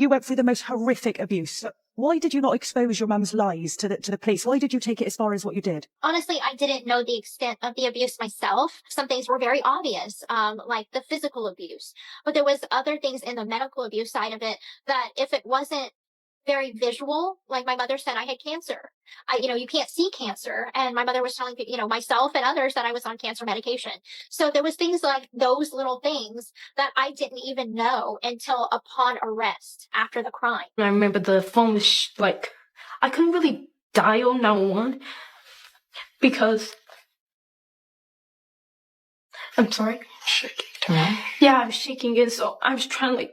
you went through the most horrific abuse. Why did you not expose your mum's lies to the police? Why did you take it as far as what you did? Honestly, I didn't know the extent of the abuse myself. Some things were very obvious, like the physical abuse. But there was other things in the medical abuse side of it that if it wasn't very visual, like my mother said I had cancer. You can't see cancer. And my mother was telling, myself and others that I was on cancer medication. So there was things like those little things that I didn't even know until upon arrest after the crime. I remember the phone was I couldn't really dial 911 because I'm sorry. Shaking. Yeah, I was shaking it, so I was trying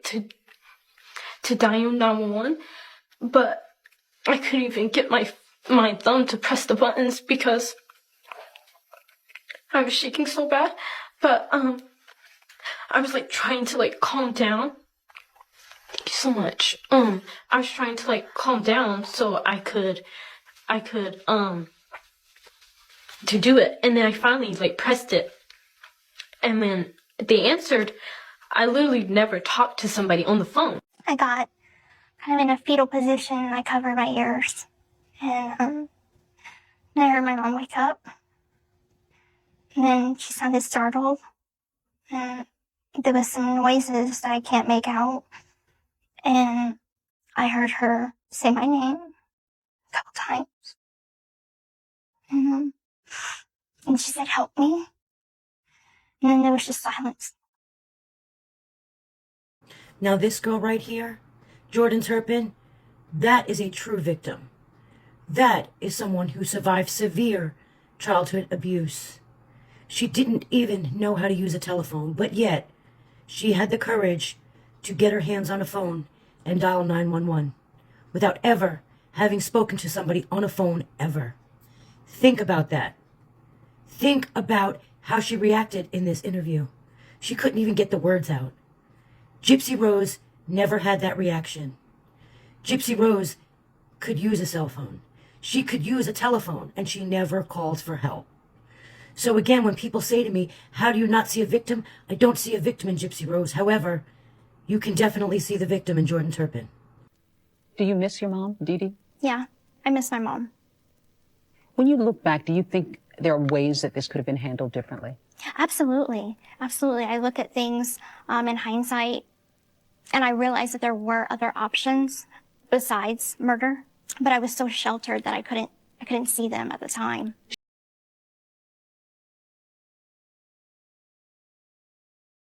to dial 911, but I couldn't even get my thumb to press the buttons because I was shaking so bad. But I was trying to calm down. Thank you so much. I was trying to calm down so I could to do it, and then I finally pressed it, and then they answered. I literally never talked to somebody on the phone. I got kind of in a fetal position and I covered my ears, and I heard my mom wake up, and then she sounded startled, and there was some noises that I can't make out, and I heard her say my name a couple times. And she said, "Help me." And then there was just silence. Now this girl right here, Jordan Turpin, that is a true victim. That is someone who survived severe childhood abuse. She didn't even know how to use a telephone, but yet she had the courage to get her hands on a phone and dial 911 without ever having spoken to somebody on a phone ever. Think about that. Think about how she reacted in this interview. She couldn't even get the words out. Gypsy Rose never had that reaction. Gypsy Rose could use a cell phone. She could use a telephone, and she never called for help. So again, when people say to me, how do you not see a victim? I don't see a victim in Gypsy Rose. However, you can definitely see the victim in Jordan Turpin. Do you miss your mom, Dee Dee? Yeah, I miss my mom. When you look back, do you think there are ways that this could have been handled differently? Absolutely. Absolutely. I look at things in hindsight, and I realize that there were other options besides murder, but I was so sheltered that I couldn't see them at the time.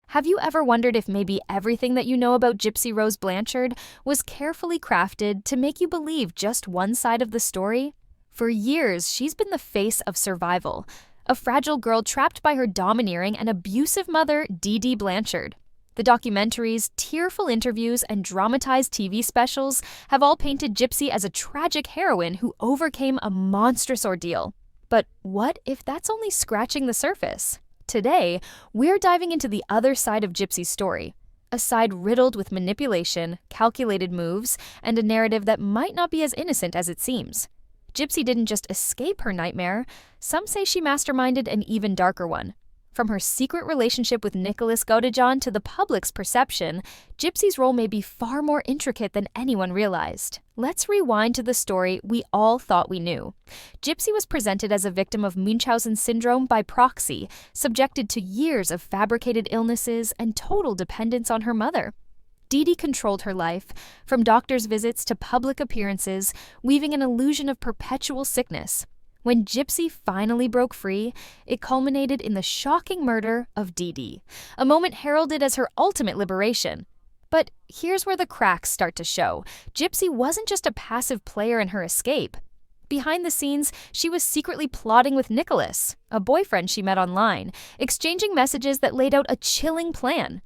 Have you ever wondered if maybe everything that you know about Gypsy Rose Blanchard was carefully crafted to make you believe just one side of the story? For years, she's been the face of survival, a fragile girl trapped by her domineering and abusive mother, Dee Dee Blanchard. The documentaries, tearful interviews, and dramatized TV specials have all painted Gypsy as a tragic heroine who overcame a monstrous ordeal. But what if that's only scratching the surface? Today, we're diving into the other side of Gypsy's story, a side riddled with manipulation, calculated moves, and a narrative that might not be as innocent as it seems. Gypsy didn't just escape her nightmare, some say she masterminded an even darker one. From her secret relationship with Nicholas Gaudejean to the public's perception, Gypsy's role may be far more intricate than anyone realized. Let's rewind to the story we all thought we knew. Gypsy was presented as a victim of Munchausen syndrome by proxy, subjected to years of fabricated illnesses and total dependence on her mother. Dee Dee controlled her life, from doctor's visits to public appearances, weaving an illusion of perpetual sickness. When Gypsy finally broke free, it culminated in the shocking murder of Dee Dee, a moment heralded as her ultimate liberation. But here's where the cracks start to show. Gypsy wasn't just a passive player in her escape. Behind the scenes, she was secretly plotting with Nicholas, a boyfriend she met online, exchanging messages that laid out a chilling plan.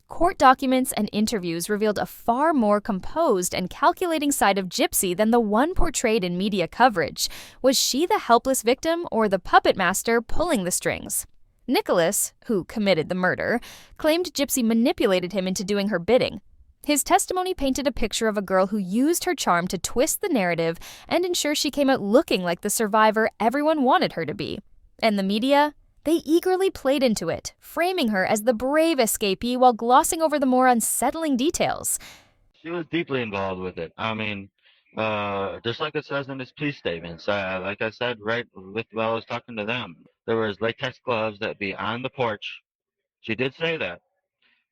Court documents and interviews revealed a far more composed and calculating side of Gypsy than the one portrayed in media coverage. Was she the helpless victim or the puppet master pulling the strings? Nicholas, who committed the murder, claimed Gypsy manipulated him into doing her bidding. His testimony painted a picture of a girl who used her charm to twist the narrative and ensure she came out looking like the survivor everyone wanted her to be. And the media? They eagerly played into it, framing her as the brave escapee while glossing over the more unsettling details. She was deeply involved with it. I mean, just like it says in his police statements, like I said, right with while I was talking to them, there was latex gloves that be on the porch. She did say that.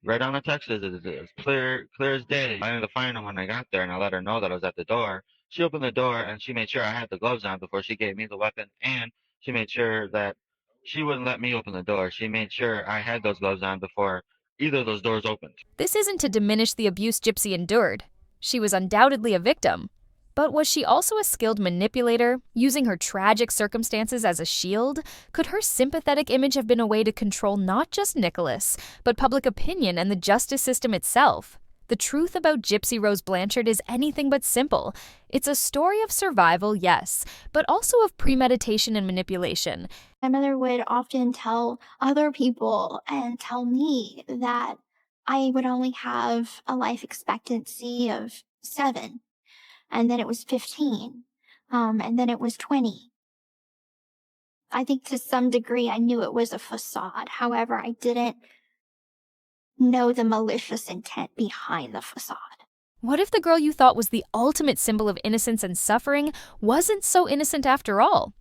Right on the text is clear as day. I ended up finding them when I got there, and I let her know that I was at the door. She opened the door, and she made sure I had the gloves on before she gave me the weapon, and she made sure that she wouldn't let me open the door. She made sure I had those gloves on before either of those doors opened. This isn't to diminish the abuse Gypsy endured. She was undoubtedly a victim. But was she also a skilled manipulator, using her tragic circumstances as a shield? Could her sympathetic image have been a way to control not just Nicholas, but public opinion and the justice system itself? The truth about Gypsy Rose Blanchard is anything but simple. It's a story of survival, yes, but also of premeditation and manipulation. My mother would often tell other people and tell me that I would only have a life expectancy of 7, and then it was 15, and then it was 20. I think to some degree I knew it was a facade. However, I didn't know the malicious intent behind the facade. What if the girl you thought was the ultimate symbol of innocence and suffering wasn't so innocent after all?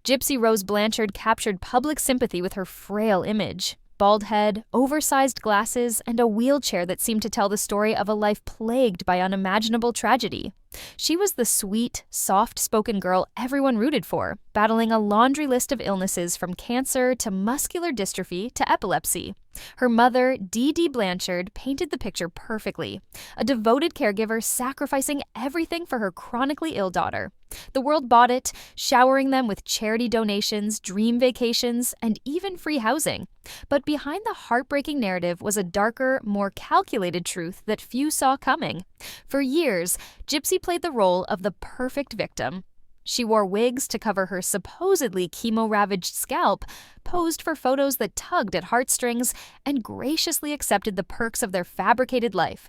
Gypsy Rose Blanchard captured public sympathy with her frail image. Bald head, oversized glasses, and a wheelchair that seemed to tell the story of a life plagued by unimaginable tragedy. She was the sweet, soft-spoken girl everyone rooted for, battling a laundry list of illnesses from cancer to muscular dystrophy to epilepsy. Her mother, Dee Dee Blanchard, painted the picture perfectly. A devoted caregiver sacrificing everything for her chronically ill daughter. The world bought it, showering them with charity donations, dream vacations, and even free housing. But behind the heartbreaking narrative was a darker, more calculated truth that few saw coming. For years, Gypsy played the role of the perfect victim. She wore wigs to cover her supposedly chemo-ravaged scalp, posed for photos that tugged at heartstrings, and graciously accepted the perks of their fabricated life.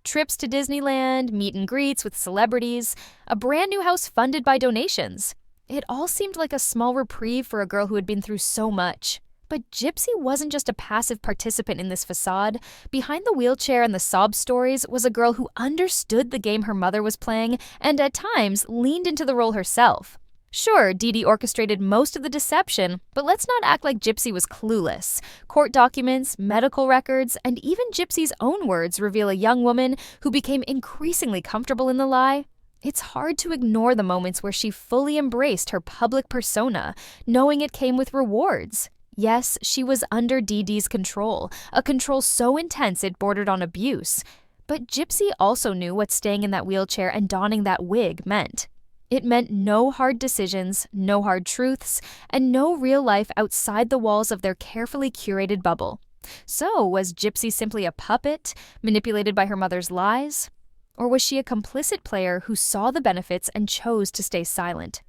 Trips to Disneyland, meet and greets with celebrities, a brand new house funded by donations. It all seemed like a small reprieve for a girl who had been through so much. But Gypsy wasn't just a passive participant in this facade. Behind the wheelchair and the sob stories was a girl who understood the game her mother was playing and at times leaned into the role herself. Sure, Dee Dee orchestrated most of the deception, but let's not act like Gypsy was clueless. Court documents, medical records, and even Gypsy's own words reveal a young woman who became increasingly comfortable in the lie. It's hard to ignore the moments where she fully embraced her public persona, knowing it came with rewards. Yes, she was under Dee Dee's control, a control so intense it bordered on abuse. But Gypsy also knew what staying in that wheelchair and donning that wig meant. It meant no hard decisions, no hard truths, and no real life outside the walls of their carefully curated bubble. So, was Gypsy simply a puppet, manipulated by her mother's lies? Or was she a complicit player who saw the benefits and chose to stay silent?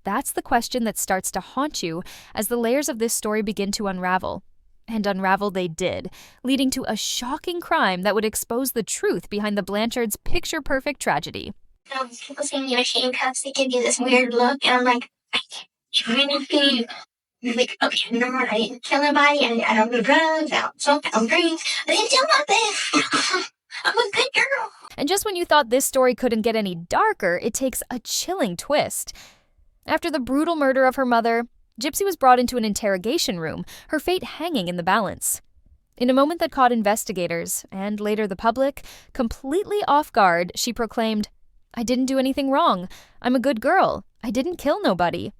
That's the question that starts to haunt you as the layers of this story begin to unravel. And unravel they did, leading to a shocking crime that would expose the truth behind the Blanchards' picture-perfect tragedy. People saying you're handcuffs, they give you this weird look, and I'm like, I can't trying to think. I'm like, okay, no, I didn't kill anybody, I don't do drugs, I don't smoke, I don't drink, I didn't do nothing. I'm a good girl. And just when you thought this story couldn't get any darker, it takes a chilling twist. After the brutal murder of her mother, Gypsy was brought into an interrogation room, her fate hanging in the balance. In a moment that caught investigators, and later the public, completely off guard, she proclaimed, "I didn't do anything wrong. I'm a good girl. I didn't kill nobody."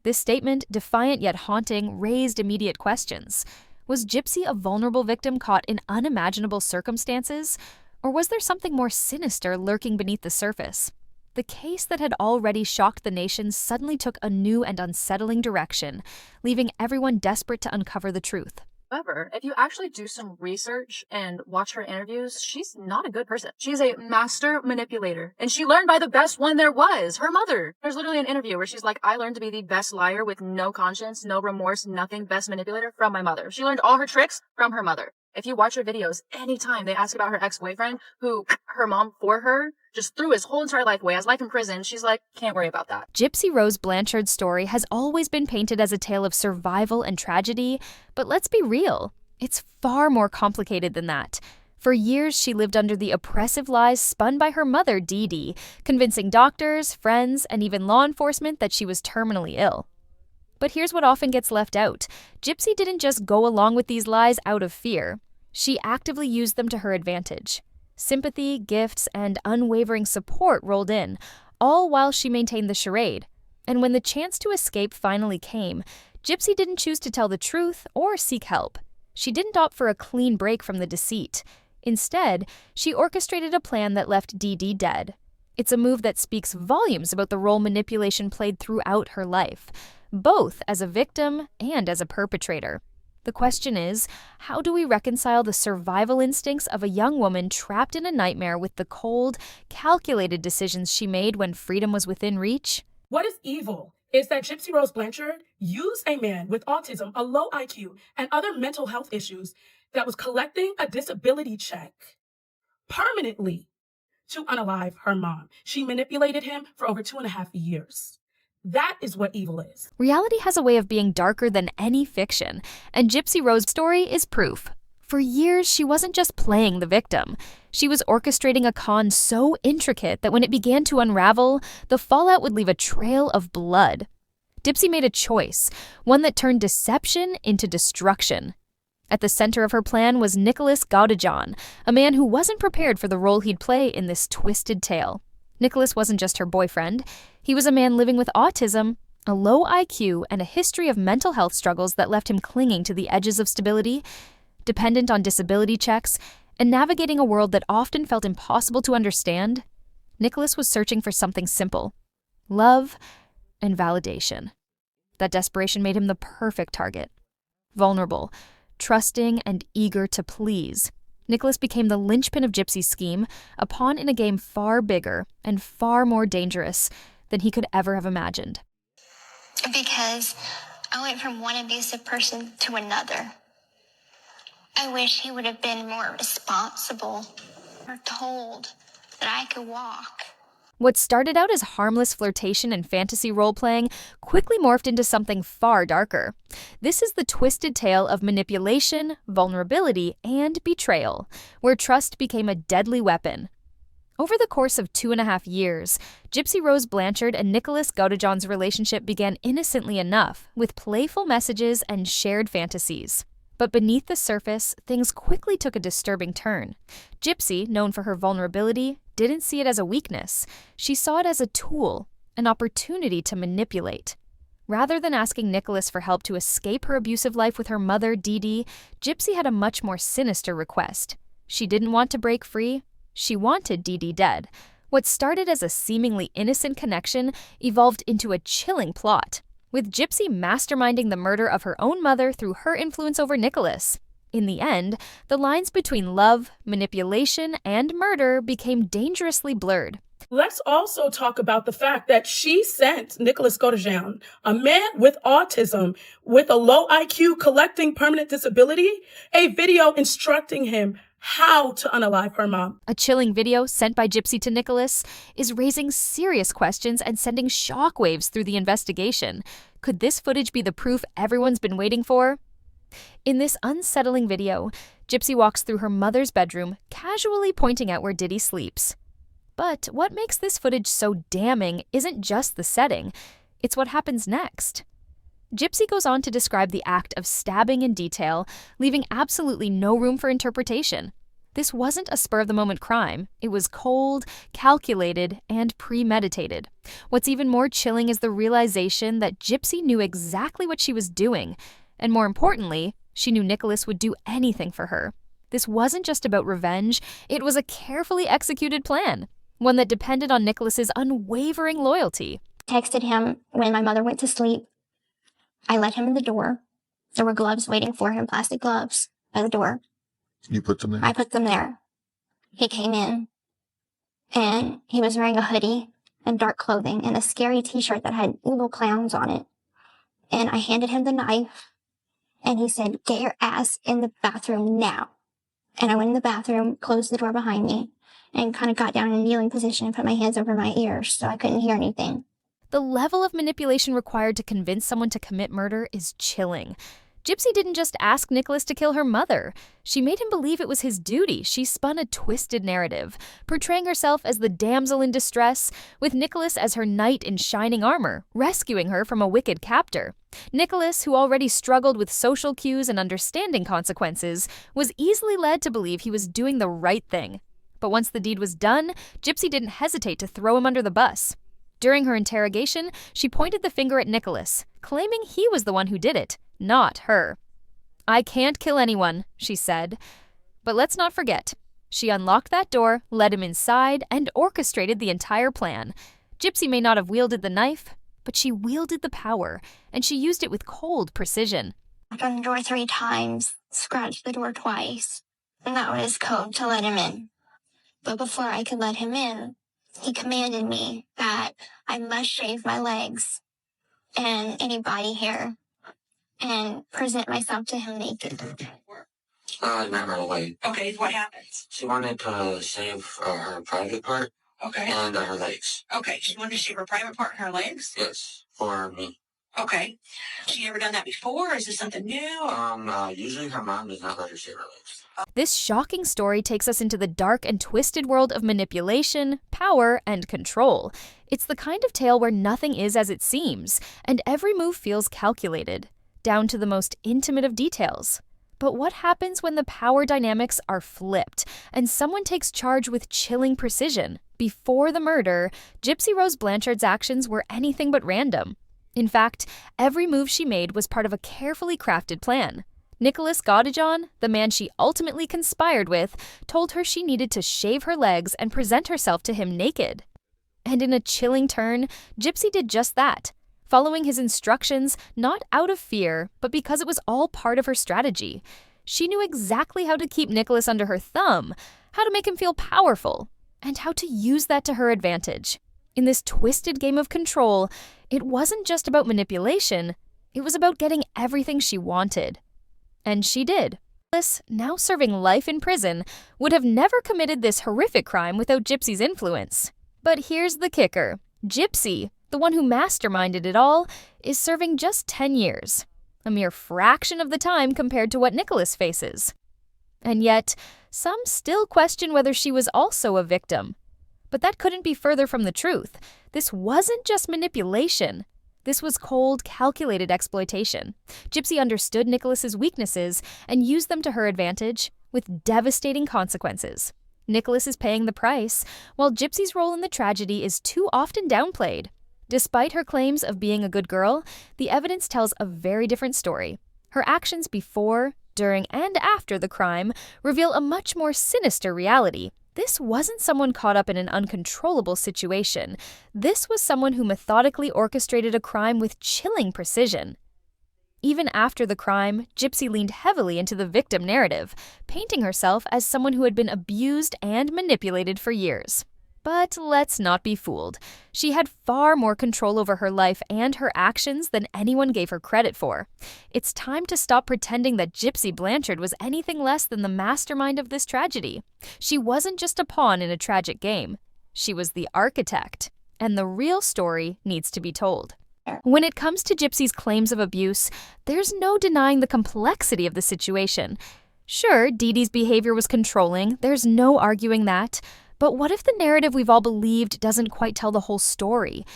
This statement, defiant yet haunting, raised immediate questions. Was Gypsy a vulnerable victim caught in unimaginable circumstances? Or was there something more sinister lurking beneath the surface? The case that had already shocked the nation suddenly took a new and unsettling direction, leaving everyone desperate to uncover the truth. However, if you actually do some research and watch her interviews, she's not a good person. She's a master manipulator, and she learned by the best one there was, her mother. There's literally an interview where she's like, I learned to be the best liar with no conscience, no remorse, nothing, best manipulator from my mother. She learned all her tricks from her mother. If you watch her videos, anytime they ask about her ex-boyfriend, who her mom for her, just threw his whole entire life away, has life in prison, she's like, can't worry about that. Gypsy Rose Blanchard's story has always been painted as a tale of survival and tragedy, but let's be real, it's far more complicated than that. For years, she lived under the oppressive lies spun by her mother, Dee Dee, convincing doctors, friends, and even law enforcement that she was terminally ill. But here's what often gets left out. Gypsy didn't just go along with these lies out of fear. She actively used them to her advantage. Sympathy, gifts, and unwavering support rolled in, all while she maintained the charade. And when the chance to escape finally came, Gypsy didn't choose to tell the truth or seek help. She didn't opt for a clean break from the deceit. Instead, she orchestrated a plan that left Dee Dee dead. It's a move that speaks volumes about the role manipulation played throughout her life, both as a victim and as a perpetrator. The question is, how do we reconcile the survival instincts of a young woman trapped in a nightmare with the cold, calculated decisions she made when freedom was within reach? What is evil is that Gypsy Rose Blanchard used a man with autism, a low IQ, and other mental health issues that was collecting a disability check permanently to unalive her mom. She manipulated him for over 2.5 years. That is what evil is. Reality has a way of being darker than any fiction, and Gypsy Rose's story is proof. For years, she wasn't just playing the victim. She was orchestrating a con so intricate that when it began to unravel, the fallout would leave a trail of blood. Gypsy made a choice, one that turned deception into destruction. At the center of her plan was Nicholas Gaudejon, a man who wasn't prepared for the role he'd play in this twisted tale. Nicholas wasn't just her boyfriend. He was a man living with autism, a low IQ, and a history of mental health struggles that left him clinging to the edges of stability, dependent on disability checks, and navigating a world that often felt impossible to understand. Nicholas was searching for something simple: love and validation. That desperation made him the perfect target. Vulnerable, trusting, and eager to please, Nicholas became the linchpin of Gypsy's scheme, a pawn in a game far bigger and far more dangerous than he could ever have imagined. Because I went from one abusive person to another. I wish he would have been more responsible or told that I could walk. What started out as harmless flirtation and fantasy role-playing quickly morphed into something far darker. This is the twisted tale of manipulation, vulnerability, and betrayal, where trust became a deadly weapon. Over the course of 2.5 years, Gypsy Rose Blanchard and Nicholas Gaudejon's relationship began innocently enough, with playful messages and shared fantasies. But beneath the surface, things quickly took a disturbing turn. Gypsy, known for her vulnerability, didn't see it as a weakness. She saw it as a tool, an opportunity to manipulate. Rather than asking Nicholas for help to escape her abusive life with her mother, Dee Dee, Gypsy had a much more sinister request. She didn't want to break free. She wanted Dee Dee dead. What started as a seemingly innocent connection evolved into a chilling plot, with Gypsy masterminding the murder of her own mother through her influence over Nicholas. In the end, the lines between love, manipulation, and murder became dangerously blurred. Let's also talk about the fact that she sent Nicholas Gaudejon, a man with autism, with a low IQ collecting permanent disability, a video instructing him how to unalive her mom. A chilling video sent by Gypsy to Nicholas is raising serious questions and sending shockwaves through the investigation. Could this footage be the proof everyone's been waiting for? In this unsettling video, Gypsy walks through her mother's bedroom, casually pointing out where Diddy sleeps. But what makes this footage so damning isn't just the setting, it's what happens next. Gypsy goes on to describe the act of stabbing in detail, leaving absolutely no room for interpretation. This wasn't a spur-of-the-moment crime. It was cold, calculated, and premeditated. What's even more chilling is the realization that Gypsy knew exactly what she was doing, and more importantly, she knew Nicholas would do anything for her. This wasn't just about revenge, it was a carefully executed plan, one that depended on Nicholas's unwavering loyalty. Texted him when my mother went to sleep. I let him in the door. There were gloves waiting for him, plastic gloves, by the door. You put them there? I put them there. He came in, and he was wearing a hoodie and dark clothing and a scary t-shirt that had evil clowns on it. And I handed him the knife, and he said, "Get your ass in the bathroom now." And I went in the bathroom, closed the door behind me, and kind of got down in a kneeling position and put my hands over my ears so I couldn't hear anything. The level of manipulation required to convince someone to commit murder is chilling. Gypsy didn't just ask Nicholas to kill her mother. She made him believe it was his duty. She spun a twisted narrative, portraying herself as the damsel in distress, with Nicholas as her knight in shining armor, rescuing her from a wicked captor. Nicholas, who already struggled with social cues and understanding consequences, was easily led to believe he was doing the right thing. But once the deed was done, Gypsy didn't hesitate to throw him under the bus. During her interrogation, she pointed the finger at Nicholas, claiming he was the one who did it, not her. "I can't kill anyone," she said. But let's not forget, she unlocked that door, led him inside, and orchestrated the entire plan. Gypsy may not have wielded the knife, but she wielded the power, and she used it with cold precision. Opened the door 3 times, scratched the door twice, and that was code to let him in. But before I could let him in, he commanded me that I must shave my legs and any body hair and present myself to him naked. I met her away. Okay, what happened? She wanted to shave her private part Okay. and her legs. Okay, she wanted to shave her private part and her legs? Yes, for me. Okay. She ever done that before? Is this something new? Usually her mom does not let her shave her legs. This shocking story takes us into the dark and twisted world of manipulation, power, and control. It's the kind of tale where nothing is as it seems, and every move feels calculated, down to the most intimate of details. But what happens when the power dynamics are flipped, and someone takes charge with chilling precision? Before the murder, Gypsy Rose Blanchard's actions were anything but random. In fact, every move she made was part of a carefully crafted plan. Nicholas Gaudijon, the man she ultimately conspired with, told her she needed to shave her legs and present herself to him naked. And in a chilling turn, Gypsy did just that, following his instructions not out of fear, but because it was all part of her strategy. She knew exactly how to keep Nicholas under her thumb, how to make him feel powerful, and how to use that to her advantage. In this twisted game of control, it wasn't just about manipulation, it was about getting everything she wanted. And she did. Nicholas, now serving life in prison, would have never committed this horrific crime without Gypsy's influence. But here's the kicker. Gypsy, the one who masterminded it all, is serving just 10 years, a mere fraction of the time compared to what Nicholas faces. And yet, some still question whether she was also a victim. But that couldn't be further from the truth. This wasn't just manipulation. This was cold, calculated exploitation. Gypsy understood Nicholas's weaknesses and used them to her advantage, with devastating consequences. Nicholas is paying the price, while Gypsy's role in the tragedy is too often downplayed. Despite her claims of being a good girl, the evidence tells a very different story. Her actions before, during, and after the crime reveal a much more sinister reality. This wasn't someone caught up in an uncontrollable situation. This was someone who methodically orchestrated a crime with chilling precision. Even after the crime, Gypsy leaned heavily into the victim narrative, painting herself as someone who had been abused and manipulated for years. But let's not be fooled. She had far more control over her life and her actions than anyone gave her credit for. It's time to stop pretending that Gypsy Blanchard was anything less than the mastermind of this tragedy. She wasn't just a pawn in a tragic game. She was the architect. And the real story needs to be told. When it comes to Gypsy's claims of abuse, there's no denying the complexity of the situation. Sure, Dee Dee's behavior was controlling, there's no arguing that. But what if the narrative we've all believed doesn't quite tell the whole story?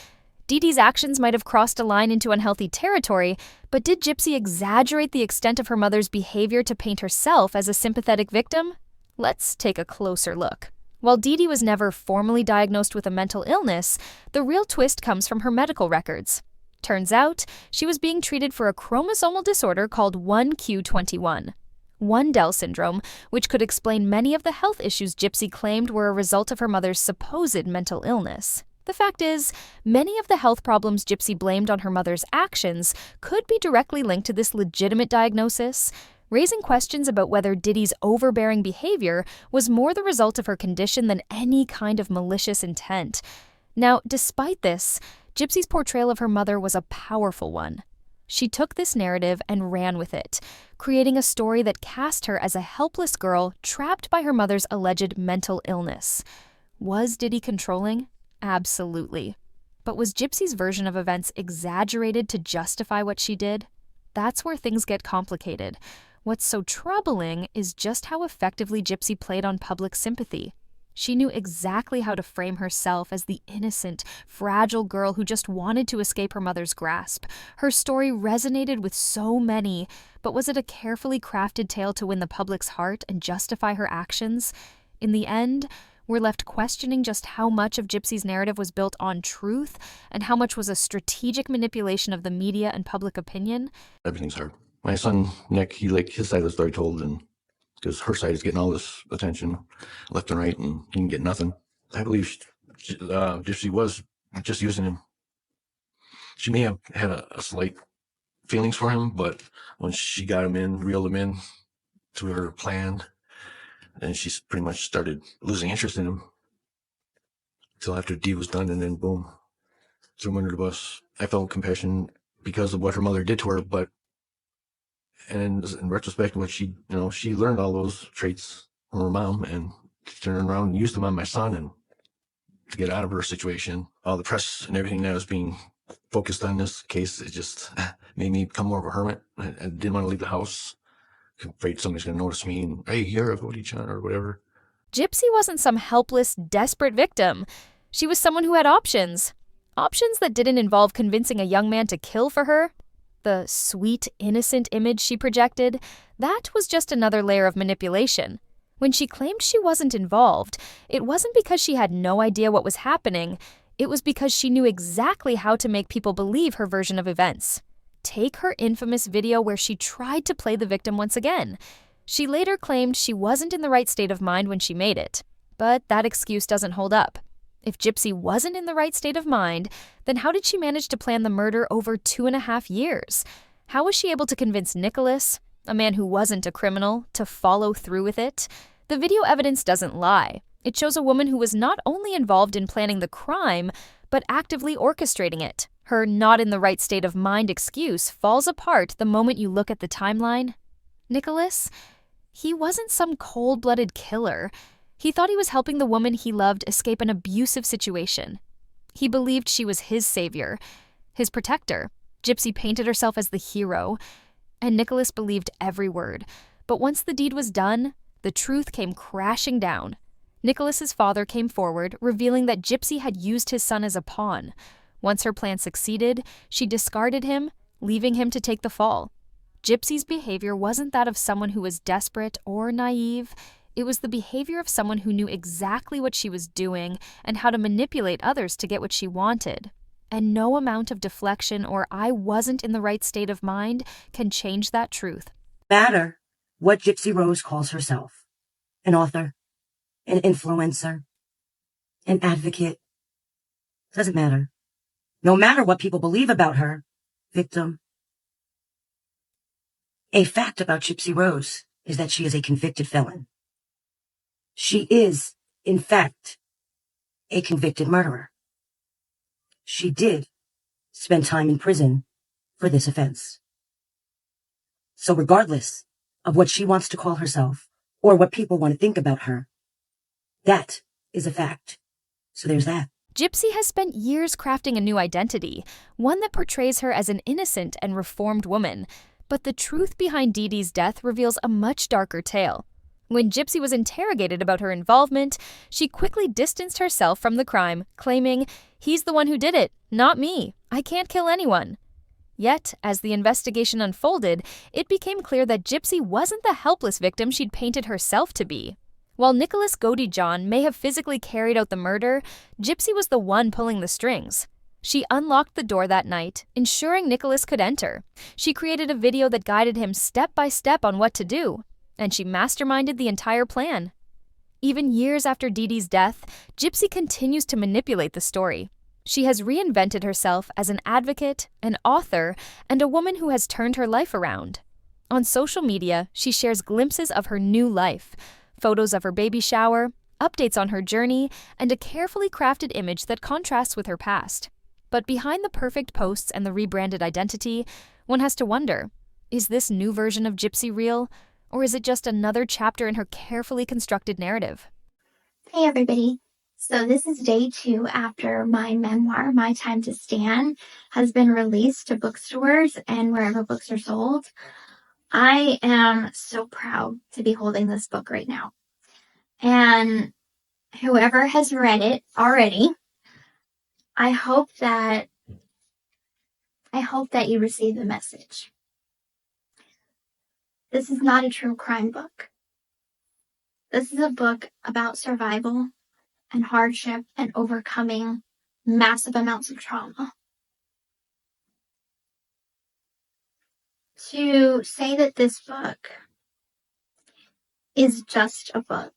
Dee Dee's actions might have crossed a line into unhealthy territory, but did Gypsy exaggerate the extent of her mother's behavior to paint herself as a sympathetic victim? Let's take a closer look. While Dee Dee was never formally diagnosed with a mental illness, the real twist comes from her medical records. Turns out, she was being treated for a chromosomal disorder called 1q21. Wandel syndrome, which could explain many of the health issues Gypsy claimed were a result of her mother's supposed mental illness. The fact is, many of the health problems Gypsy blamed on her mother's actions could be directly linked to this legitimate diagnosis, raising questions about whether Dee Dee's overbearing behavior was more the result of her condition than any kind of malicious intent. Now, despite this, Gypsy's portrayal of her mother was a powerful one. She took this narrative and ran with it, creating a story that cast her as a helpless girl trapped by her mother's alleged mental illness. Was Dee Dee controlling? Absolutely. But was Gypsy's version of events exaggerated to justify what she did? that's where things get complicated. What's so troubling is just how effectively Gypsy played on public sympathy. She knew exactly how to frame herself as the innocent, fragile girl who just wanted to escape her mother's grasp. Her story resonated with so many, but was it a carefully crafted tale to win the public's heart and justify her actions? In the end, we're left questioning just how much of Gypsy's narrative was built on truth and how much was a strategic manipulation of the media and public opinion. Everything's hard. My son, Nick, he like his side of the story told, and because her side is getting all this attention left and right, and he can get nothing. I believe Gypsy was just using him. She may have had a slight feelings for him, but when she got him in, reeled him in to her plan, and she pretty much started losing interest in him until after the deed was done, and then boom, threw him under the bus. I felt compassion because of what her mother did to her, but and in retrospect, what she learned all those traits from her mom and turned around and used them on my son and to get out of her situation. All the press and everything that was being focused on this case, it just made me become more of a hermit. I didn't want to leave the house. Afraid somebody's going to notice me and, hey, you're a Voddie-chan or whatever. Gypsy wasn't some helpless, desperate victim. She was someone who had options. Options that didn't involve convincing a young man to kill for her. The sweet, innocent image she projected, that was just another layer of manipulation. When she claimed she wasn't involved, it wasn't because she had no idea what was happening. It was because she knew exactly how to make people believe her version of events. Take her infamous video where she tried to play the victim once again. She later claimed she wasn't in the right state of mind when she made it. But that excuse doesn't hold up. If Gypsy wasn't in the right state of mind, then how did she manage to plan the murder over 2.5 years? How was she able to convince Nicholas, a man who wasn't a criminal, to follow through with it? The video evidence doesn't lie. It shows a woman who was not only involved in planning the crime, but actively orchestrating it. Her not in the right state of mind excuse falls apart the moment you look at the timeline. Nicholas? He wasn't some cold-blooded killer. He thought he was helping the woman he loved escape an abusive situation. He believed she was his savior, his protector. Gypsy painted herself as the hero, and Nicholas believed every word. But once the deed was done, the truth came crashing down. Nicholas's father came forward, revealing that Gypsy had used his son as a pawn. Once her plan succeeded, she discarded him, leaving him to take the fall. Gypsy's behavior wasn't that of someone who was desperate or naive. It was the behavior of someone who knew exactly what she was doing and how to manipulate others to get what she wanted. And no amount of deflection or I wasn't in the right state of mind can change that truth. Matter what Gypsy Rose calls herself. An author, an influencer, an advocate. Doesn't matter. No matter what people believe about her, victim. A fact about Gypsy Rose is that she is a convicted felon. She is, in fact, a convicted murderer. She did spend time in prison for this offense. So regardless of what she wants to call herself or what people want to think about her, that is a fact. So there's that. Gypsy has spent years crafting a new identity, one that portrays her as an innocent and reformed woman. But the truth behind Dee Dee's death reveals a much darker tale. When Gypsy was interrogated about her involvement, she quickly distanced herself from the crime, claiming, "He's the one who did it, not me. I can't kill anyone." Yet, as the investigation unfolded, it became clear that Gypsy wasn't the helpless victim she'd painted herself to be. While Nicholas Voddie-chan may have physically carried out the murder, Gypsy was the one pulling the strings. She unlocked the door that night, ensuring Nicholas could enter. She created a video that guided him step by step on what to do, and she masterminded the entire plan. Even years after Dee Dee's death, Gypsy continues to manipulate the story. She has reinvented herself as an advocate, an author, and a woman who has turned her life around. On social media, she shares glimpses of her new life, photos of her baby shower, updates on her journey, and a carefully crafted image that contrasts with her past. But behind the perfect posts and the rebranded identity, one has to wonder, is this new version of Gypsy real, or is it just another chapter in her carefully constructed narrative? Hey everybody, So this is day 2 after my memoir, My Time to Stand, has been released to bookstores and wherever books are sold. I am so proud to be holding this book right now. And whoever has read it already, I hope that you receive the message. This is not a true crime book. This is a book about survival and hardship and overcoming massive amounts of trauma. To say that this book is just a book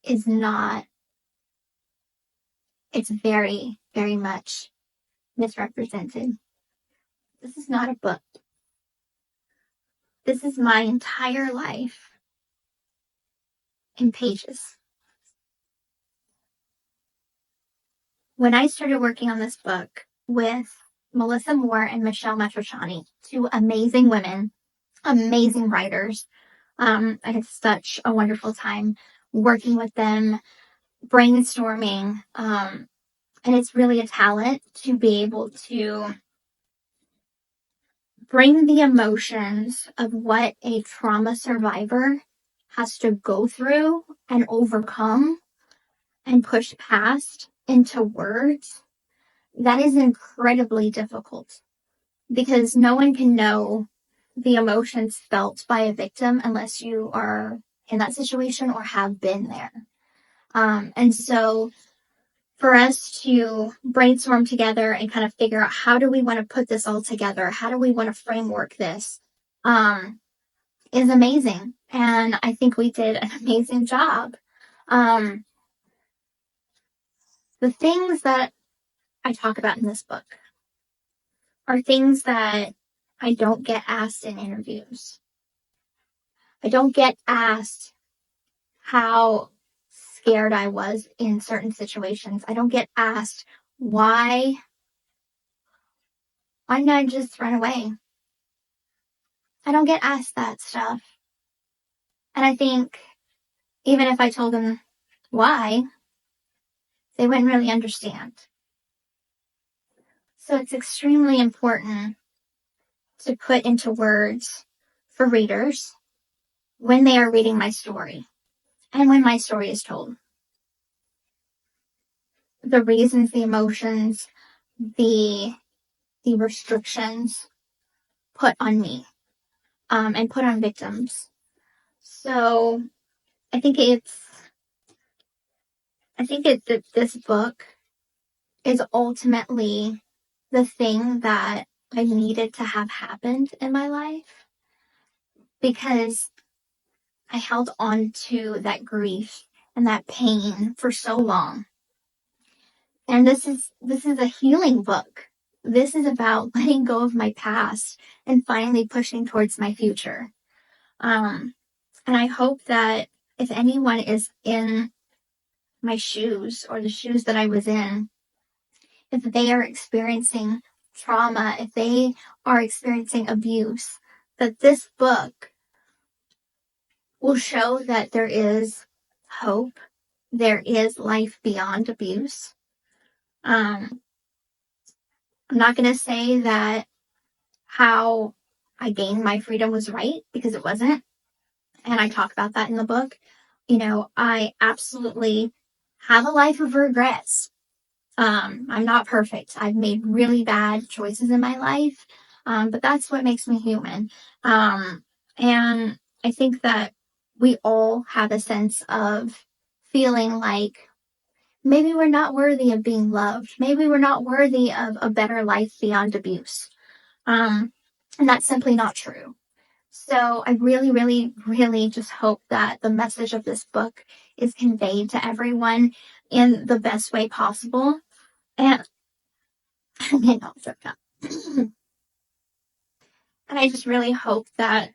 is not, it's very, very much misrepresented. This is not a book. This is my entire life in pages. When I started working on this book with Melissa Moore and Michelle Matrachani, 2 amazing women, amazing writers, I had such a wonderful time working with them, brainstorming, and it's really a talent to be able to bring the emotions of what a trauma survivor has to go through and overcome and push past into words. That is incredibly difficult because no one can know the emotions felt by a victim unless you are in that situation or have been there. And so for us to brainstorm together and kind of figure out how do we want to put this all together, how do we want to framework this, is amazing. And I think we did an amazing job. The things that I talk about in this book are things that I don't get asked in interviews. I don't get asked how scared I was in certain situations. I don't get asked why didn't I just run away? I don't get asked that stuff. And I think even if I told them why, they wouldn't really understand. So it's extremely important to put into words for readers when they are reading my story and when my story is told. The reasons, the emotions, the restrictions put on me, and put on victims. So I think that this book is ultimately the thing that I needed to have happened in my life because I held on to that grief and that pain for so long. And this is a healing book. This is about letting go of my past and finally pushing towards my future. And I hope that if anyone is in my shoes or the shoes that I was in, if they are experiencing trauma, if they are experiencing abuse, that this book will show that there is hope, there is life beyond abuse. I'm not going to say that how I gained my freedom was right, because it wasn't. And I talk about that in the book. You know, I absolutely have a life of regrets. I'm not perfect. I've made really bad choices in my life. But that's what makes me human. And I think that we all have a sense of feeling like maybe we're not worthy of being loved. Maybe we're not worthy of a better life beyond abuse. And that's simply not true. So I really, really, really just hope that the message of this book is conveyed to everyone in the best way possible. And and I just really hope that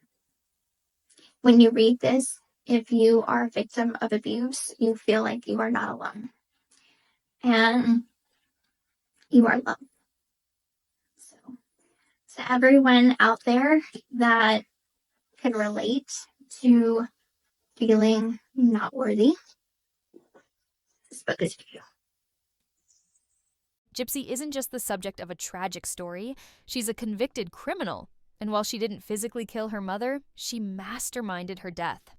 when you read this, if you are a victim of abuse, you feel like you are not alone. And you are loved. So to everyone out there that can relate to feeling not worthy, this because of you. Gypsy isn't just the subject of a tragic story, she's a convicted criminal. And while she didn't physically kill her mother, she masterminded her death.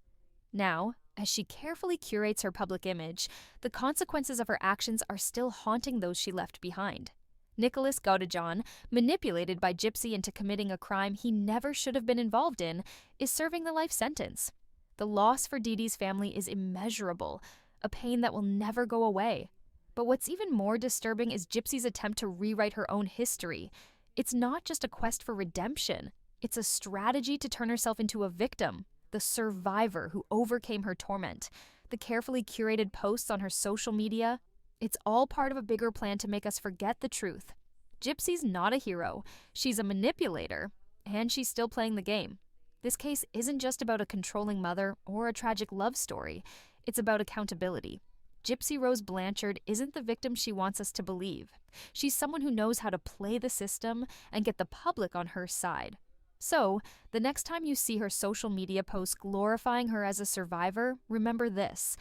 Now, as she carefully curates her public image, the consequences of her actions are still haunting those she left behind. Nicholas Gaudejean, manipulated by Gypsy into committing a crime he never should have been involved in, is serving the life sentence. The loss for Dee Dee's family is immeasurable, a pain that will never go away. But what's even more disturbing is Gypsy's attempt to rewrite her own history. It's not just a quest for redemption. It's a strategy to turn herself into a victim, the survivor who overcame her torment. The carefully curated posts on her social media, it's all part of a bigger plan to make us forget the truth. Gypsy's not a hero. She's a manipulator, and she's still playing the game. This case isn't just about a controlling mother or a tragic love story. It's about accountability. Gypsy Rose Blanchard isn't the victim she wants us to believe. She's someone who knows how to play the system and get the public on her side. So, the next time you see her social media post glorifying her as a survivor, remember this.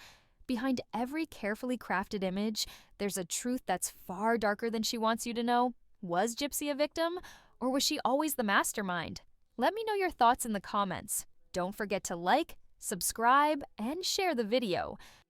Behind every carefully crafted image, there's a truth that's far darker than she wants you to know. Was Gypsy a victim, or was she always the mastermind? Let me know your thoughts in the comments. Don't forget to like, subscribe, and share the video.